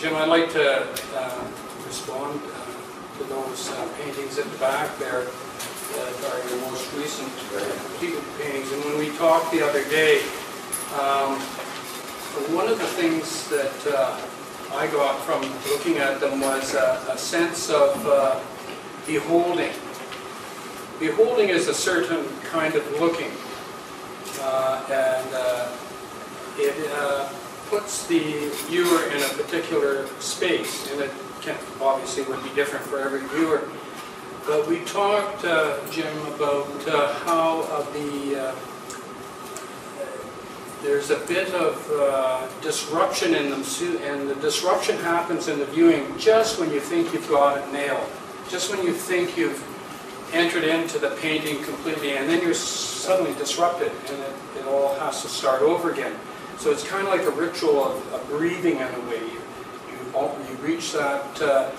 Jim, I'd like to respond to those paintings at the back there that are your most recent completed paintings. And when we talked the other day, one of the things that I got from looking at them was a sense of beholding. Beholding is a certain kind of looking, and it puts the viewer in a particular space, and it obviously would be different for every viewer. But we talked, Jim, about how there's a bit of disruption in them, and the disruption happens in the viewing just when you think you've got it nailed, just when you think you've entered into the painting completely, and then you're suddenly disrupted, and it all has to start over again. So it's kind of like a ritual of breathing in a way. You reach that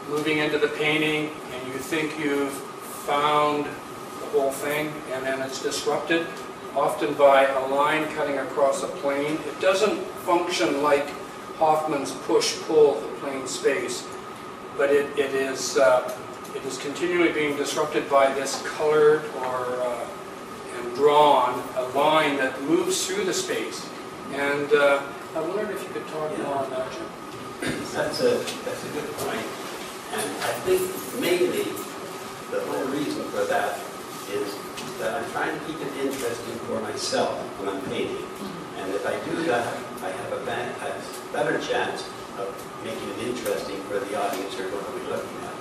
moving into the painting, and you think you've found the whole thing, and then it's disrupted, often by a line cutting across a plane. It doesn't function like Hoffman's push-pull, the plane space, but it is continually being disrupted by this colored and drawn a line that moves through the space. And I wondered if you could talk more on that, Jim. That's a good point. And I think mainly the whole reason for that is that I'm trying to keep it interesting for myself when I'm painting. And if I do that, I have a better chance of making it interesting for the audience you're going to be looking at.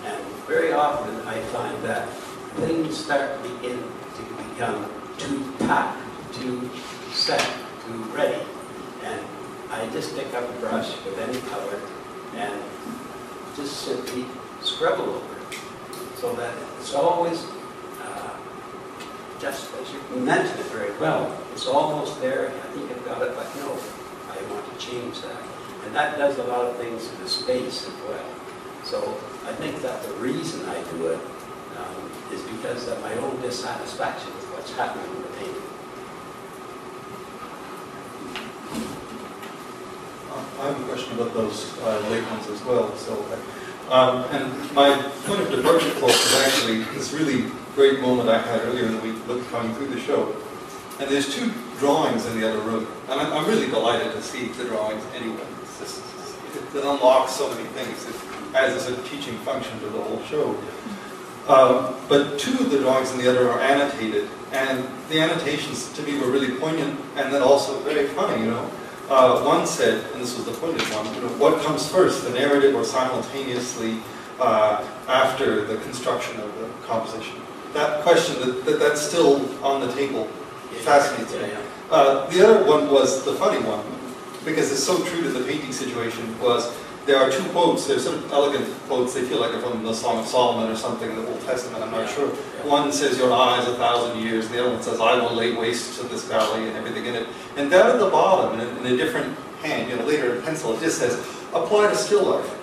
And very often I find that things start to begin to become too packed, too set, too ready. And I just pick up a brush with any color and just simply scribble over it, so that it's always just as you mentioned it very well. It's almost there. I think I've got it, but no, I want to change that. And that does a lot of things to the space as well. So I think that the reason I do it is because of my own dissatisfaction with what's happening in the painting. I have a question about those late ones as well. So, and my point of departure quote is actually this really great moment I had earlier in the week coming through the show. And there's two drawings in the other room, and I'm really delighted to see the drawings anyway. It unlocks so many things. It adds a teaching function to the whole show. But two of the drawings in the other are annotated, and the annotations to me were really poignant and then also very funny, you know. One said, and this was the pointed one, you know, what comes first, the narrative or simultaneously after the construction of the composition? That question, that's still on the table, fascinates me. The other one was the funny one, because it's so true to the painting situation, was there are two quotes, they're sort of elegant quotes, they feel like they're from the Song of Solomon or something in the Old Testament, I'm not sure. One says, your eyes 1,000 years, and the other one says, I will lay waste to this valley and everything in it. And down at the bottom, in a different hand, you know, later in pencil, it just says, apply to still life.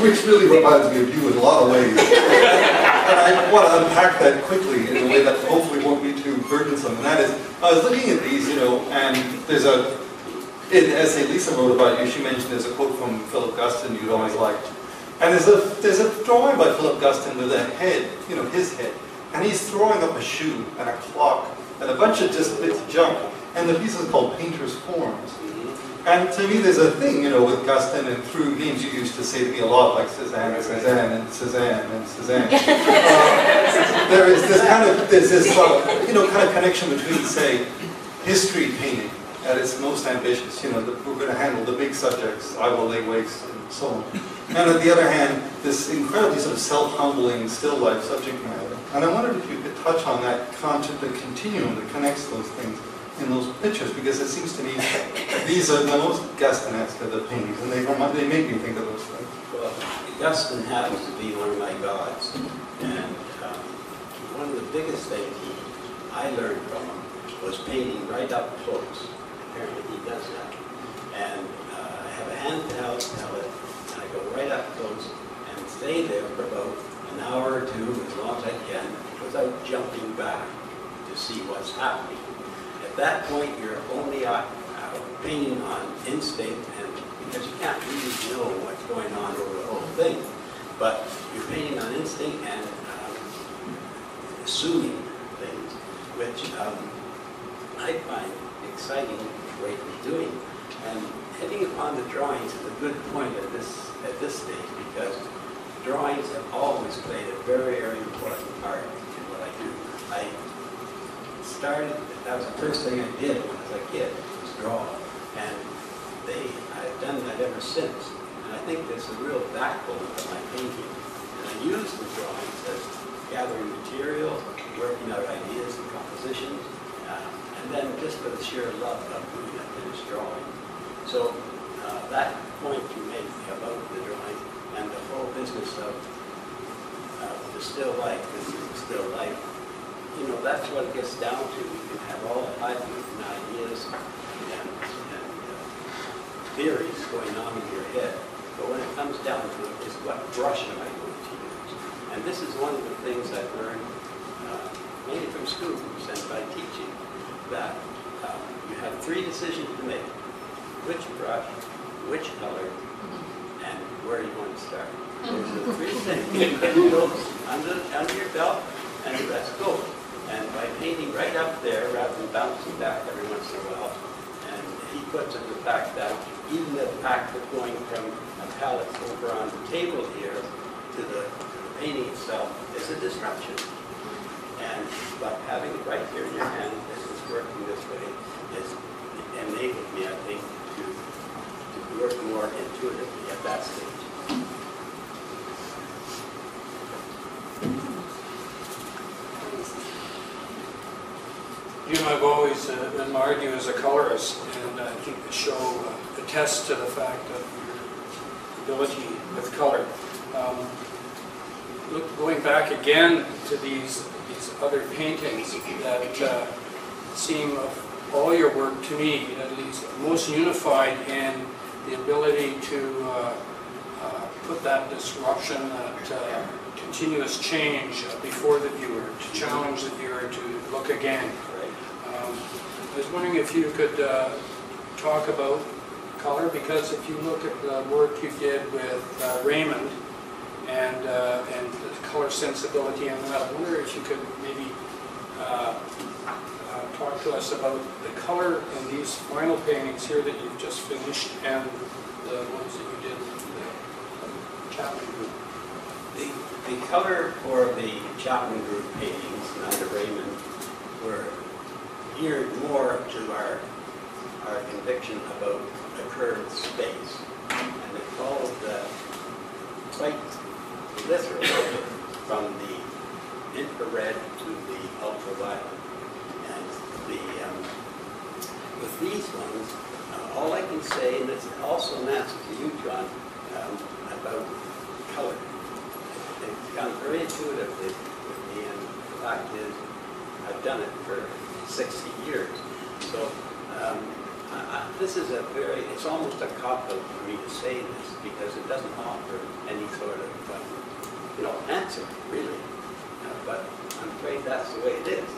which really reminds me of you in a lot of ways. And I want to unpack that quickly in a way that hopefully won't be too burdensome. And that is, I was looking at these, you know, and there's in the essay Lisa wrote about you, she mentioned there's a quote from Philip Guston you'd always liked. And there's a drawing by Philip Guston with a head, you know, his head. And he's throwing up a shoe and a clock and a bunch of just bits of junk. And the piece is called Painter's Forms. And to me, there's a thing, you know, with Guston and through names you used to say to me a lot, like Cézanne and Cézanne and Cézanne and Cézanne. There's this you know, kind of connection between, say, history painting at its most ambitious, you know, we're going to handle the big subjects, I will lay waste, and so on. And on the other hand, this incredibly sort of self-humbling, still life subject matter. And I wondered if you could touch on that the continuum that connects those things in those pictures, because it seems to me these are the most Gustonesque of the paintings, and they make me think of those things. Well, Guston happens to be one of my gods, and one of the biggest things I learned from him was painting right up close. Apparently he does that. And I have a handheld palette, and I go right up close and stay there for about an hour or two, as long as I can, without jumping back to see what's happening. At that point, you're only painting on instinct, and because you can't really know what's going on over the whole thing, but you're painting on instinct and assuming things, which I find exciting way of doing. And hitting upon the drawings is a good point at this stage, because drawings have always played a very, very important part in what I do. I started, that was the first thing I did when I was a kid, was draw. And I've done that ever since. And I think there's a real backbone of my painting. And I use the drawings as gathering material, working out ideas and compositions, and then just for the sheer love of doing a finished drawing. So that point you made about the drawing and the whole business of the still life, still life, you know, that's what it gets down to. You can have all the different ideas and theories going on in your head, but when it comes down to it, is what brush am I going to use? And this is one of the things I've learned mainly from students and by teaching, that you have 3 decisions to make: which brush, which color, and where you want to start. Those are the 3 things. You go under your belt, and let's go. And by painting right up there, rather than bouncing back every once in a while, and he puts it the fact that even the fact of going from a palette over on the table here to the painting itself is a disruption. But having it right here in your hand, this is working this way, has enabled me, I think, to work more intuitively at that stage. Jim, I've always admired you as a colorist, and I think the show attests to the fact of your ability with color. Going back again to these other paintings that seem, of all your work to me, at least, most unified in the ability to put that disruption, that continuous change before the viewer, to challenge the viewer to look again. I was wondering if you could talk about color, because if you look at the work you did with Raymond and the color sensibility, and I wonder if you could maybe talk to us about the color in these final paintings here that you've just finished and the ones that you did with the Chapman group. The color for the Chapman group paintings under Raymond were geared more to our conviction about the curved space, and it followed quite literally from the infrared to the ultraviolet. And with these ones, all I can say, and it's also an answer to you, John, about color. It's gone very intuitively with me, and the fact is, I've done it for 60 years. So this is it's almost a cop-out for me to say this, because it doesn't offer any sort of, answer, really. But I'm afraid that's the way it is.